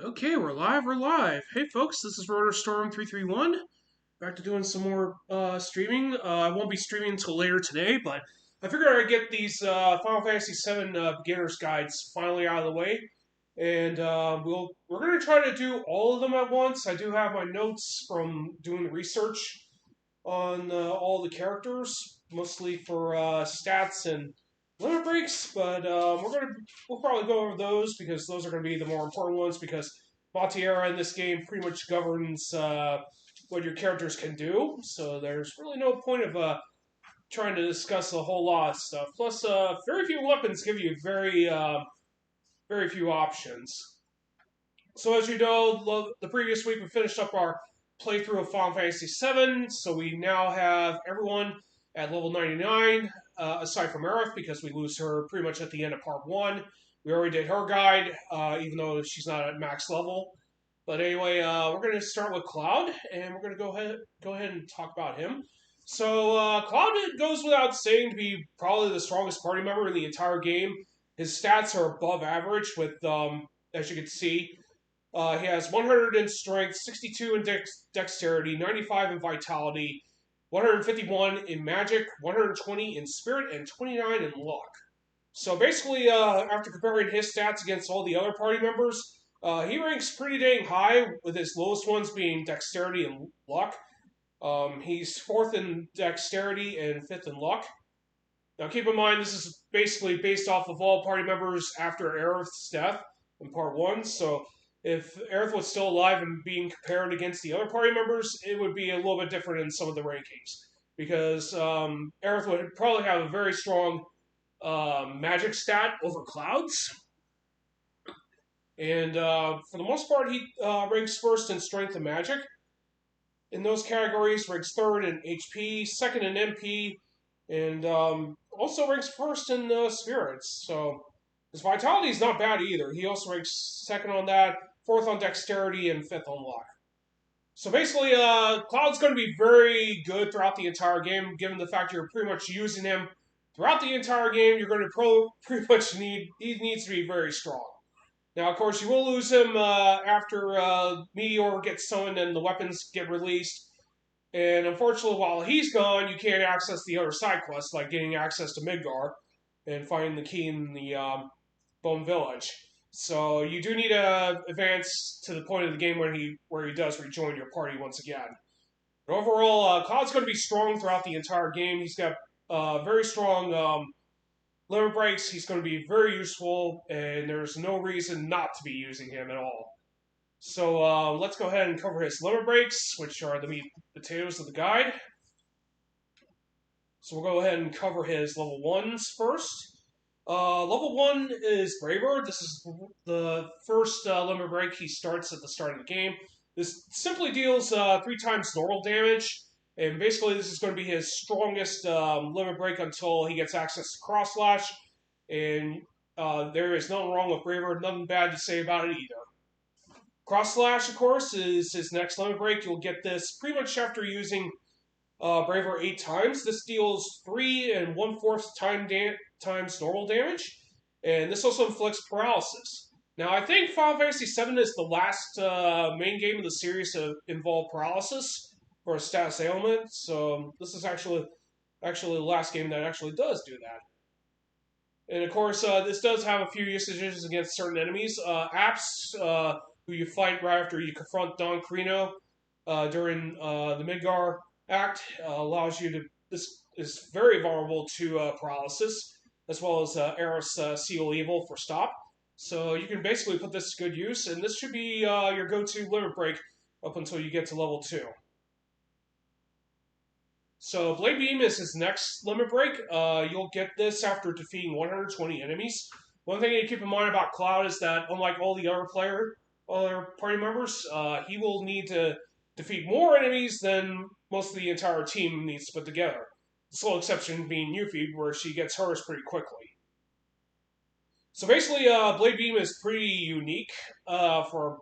Okay, we're live. Hey folks, this is RotorStorm331. Back to doing some more streaming. I won't be streaming until later today, but I figured I'd get these Final Fantasy VII beginner's guides finally out of the way. And we're gonna try to do all of them at once. I do have my notes from doing the research on all the characters, mostly for stats and limit breaks. But we'll probably go over those because those are going to be the more important ones. Because Montiera in this game pretty much governs what your characters can do. So there's really no point of trying to discuss a whole lot of stuff. Plus, very few weapons give you very few options. So as you know, the previous week we finished up our playthrough of Final Fantasy VII, so we now have everyone at level 99, aside from Aerith, because we lose her pretty much at the end of part 1. We already did her guide, even though she's not at max level. But anyway, we're going to start with Cloud, and we're going to go ahead and talk about him. So Cloud, it goes without saying, to be probably the strongest party member in the entire game. His stats are above average with, as you can see, he has 100 in strength, 62 in dexterity, 95 in vitality, 151 in magic, 120 in spirit, and 29 in luck. So basically, after comparing his stats against all the other party members, he ranks pretty dang high, with his lowest ones being dexterity and luck. He's 4th in dexterity and 5th in luck. Now keep in mind, this is basically based off of all party members after Aerith's death in part 1, so if Aerith was still alive and being compared against the other party members, it would be a little bit different in some of the rankings. Because Aerith would probably have a very strong magic stat over Cloud's. And for the most part, he ranks 1st in strength and magic. In those categories, ranks 3rd in HP, 2nd in MP, and also ranks 1st in spirits. So his vitality is not bad either. He also ranks 2nd on that, 4th on dexterity, and 5th on luck. So basically, Cloud's going to be very good throughout the entire game, given the fact you're pretty much using him throughout the entire game. You're going to pretty much he needs to be very strong. Now, of course, you will lose him after Meteor gets summoned and the weapons get released. And unfortunately, while he's gone, you can't access the other side quests, like getting access to Midgar and finding the key in the Bone Village. So you do need to advance to the point of the game where he does rejoin your party once again. But overall, Cloud's going to be strong throughout the entire game. He's got very strong limit breaks. He's going to be very useful, and there's no reason not to be using him at all. So let's go ahead and cover his limit breaks, which are the meat and potatoes of the guide. So we'll go ahead and cover his level 1s first. Level 1 is Braver. This is the first limit break he starts at the start of the game. This simply deals 3 times normal damage, and basically this is going to be his strongest limit break until he gets access to Cross Slash, and there is nothing wrong with Braver, nothing bad to say about it either. Cross Slash, of course, is his next limit break. You'll get this pretty much after using Braver 8 times. This deals 3 1/4 times normal damage, and this also inflicts paralysis. Now, I think Final Fantasy VII is the last main game of the series to involve paralysis for a status ailment, so this is actually the last game that actually does do that. And of course, this does have a few usages against certain enemies. Apps, who you fight right after you confront Don Carino during the Midgar Act, allows you to. This is very vulnerable to paralysis, as well as Aerith's Seal Evil for Stop. So you can basically put this to good use, and this should be your go-to limit break up until you get to level 2. So Blade Beam is his next limit break. You'll get this after defeating 120 enemies. One thing to keep in mind about Cloud is that, unlike all the other party members, he will need to defeat more enemies than most of the entire team needs to put together. The sole exception being Yuffie, where she gets hers pretty quickly. So basically, Blade Beam is pretty unique for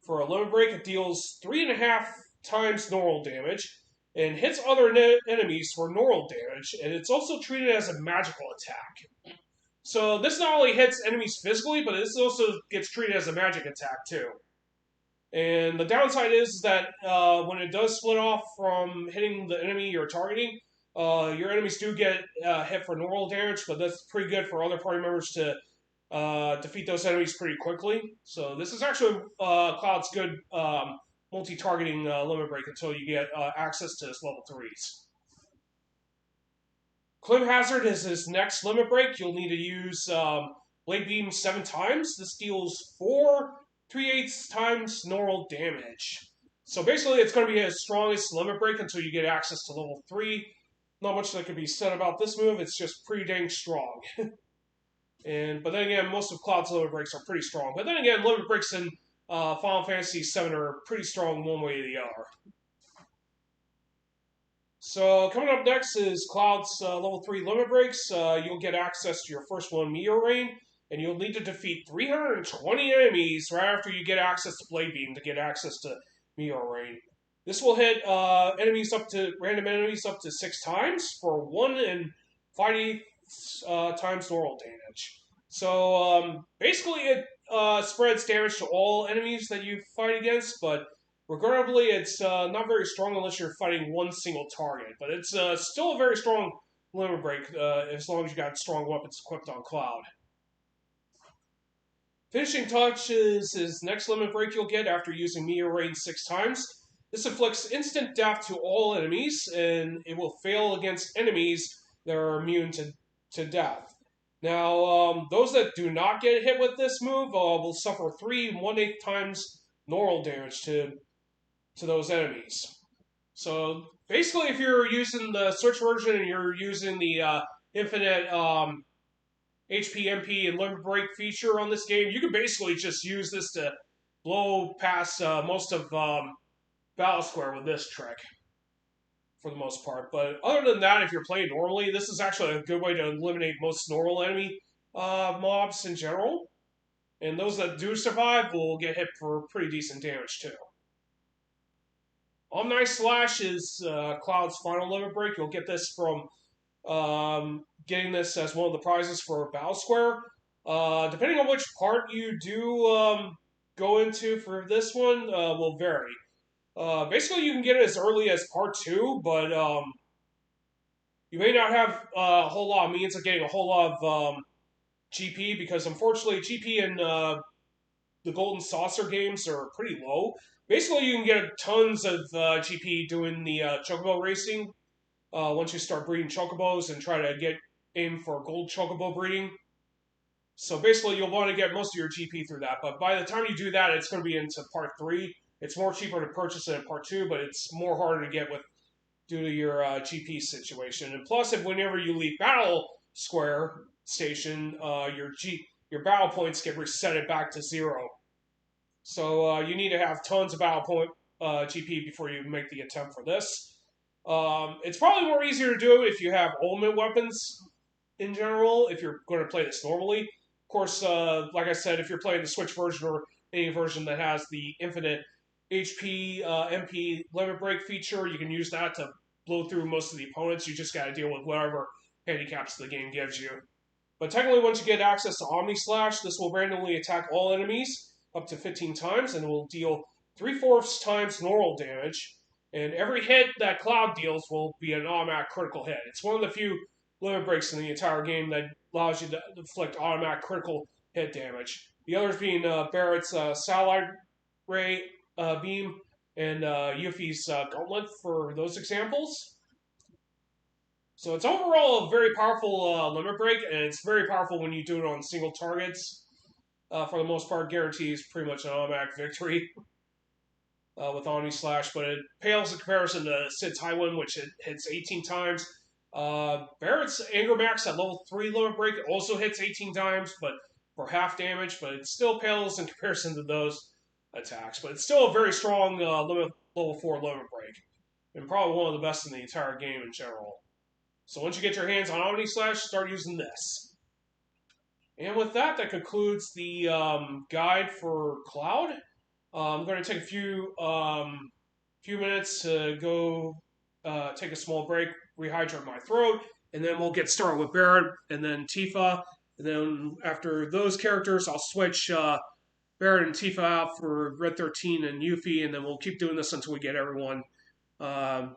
a limit break. It deals 3.5 times normal damage and hits other enemies for normal damage, and it's also treated as a magical attack. So this not only hits enemies physically, but this also gets treated as a magic attack too. And the downside is that when it does split off from hitting the enemy you're targeting, your enemies do get hit for normal damage, but that's pretty good for other party members to defeat those enemies pretty quickly. So this is actually Cloud's good multi-targeting limit break until you get access to his level 3s. Clim Hazard is his next limit break. You'll need to use Blade Beam 7 times. This deals 4 3/8 times normal damage. So basically, it's going to be his strongest limit break until you get access to level 3. Not much that can be said about this move. It's just pretty dang strong. But then again, most of Cloud's limit breaks are pretty strong. But then again, limit breaks in Final Fantasy VII are pretty strong one way or the other. So coming up next is Cloud's level 3 limit breaks. You'll get access to your first one, Meteor Rain, and you'll need to defeat 320 enemies right after you get access to Blade Beam to get access to Meteor Rain. This will hit random enemies up to 6 times for 1 and 5 times normal damage. So basically it spreads damage to all enemies that you fight against, but regrettably it's not very strong unless you're fighting one single target. But it's still a very strong limit break as long as you got strong weapons equipped on Cloud. Finishing Touch is his next limit break you'll get after using Meteor Rain 6 times. This inflicts instant death to all enemies, and it will fail against enemies that are immune to death. Now, those that do not get hit with this move will suffer 3 1/8 times normal damage to those enemies. So basically, if you're using the Switch version and you're using the infinite HP, MP, and limit break feature on this game, you can basically just use this to blow past most of Battle Square with this trick, for the most part. But other than that, if you're playing normally, this is actually a good way to eliminate most normal enemy mobs in general. And those that do survive will get hit for pretty decent damage too. Omni Slash is Cloud's final limit break. You'll get this from getting this as one of the prizes for Battle Square. Depending on which part you do go into for this one will vary. Basically, you can get it as early as part 2, but you may not have a whole lot of means of getting a whole lot of GP, because unfortunately GP in the Golden Saucer games are pretty low. Basically, you can get tons of GP doing the Chocobo racing once you start breeding Chocobos and try to aim for gold Chocobo breeding. So basically, you'll want to get most of your GP through that, but by the time you do that, it's going to be into part 3. It's more cheaper to purchase it in part 2, but it's more harder to get due to your GP situation. And plus, if whenever you leave Battle Square Station, your battle points get resetted back to 0. So you need to have tons of battle point GP before you make the attempt for this. It's probably more easier to do if you have ultimate weapons in general, if you're going to play this normally. Of course, like I said, if you're playing the Switch version or any version that has the infinite HP, MP limit break feature, you can use that to blow through most of the opponents. You just got to deal with whatever handicaps the game gives you. But technically, once you get access to Omni Slash, this will randomly attack all enemies up to 15 times and will deal 3/4 times normal damage. And every hit that Cloud deals will be an automatic critical hit. It's one of the few limit breaks in the entire game that allows you to inflict automatic critical hit damage. The others being Barrett's Satellite Ray Beam and Yuffie's Gauntlet for those examples. So it's overall a very powerful limit break, and it's very powerful when you do it on single targets. For the most part, guarantees pretty much an automatic victory with Omni Slash, but it pales in comparison to Sid's High Wind, which it hits 18 times. Barrett's Anger Max at level 3 limit break also hits 18 times, but for half damage, but it still pales in comparison to those attacks. But it's still a very strong level 4 limit break, and probably one of the best in the entire game in general. So once you get your hands on Omni Slash, start using this. And with that, that concludes the guide for Cloud. I'm going to take a few minutes to go take a small break, rehydrate my throat, and then we'll get started with Barrett and then Tifa And then after those characters, I'll switch Barrett and Tifa out for Red 13 and Yuffie, and then we'll keep doing this until we get everyone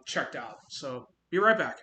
checked out. So be right back.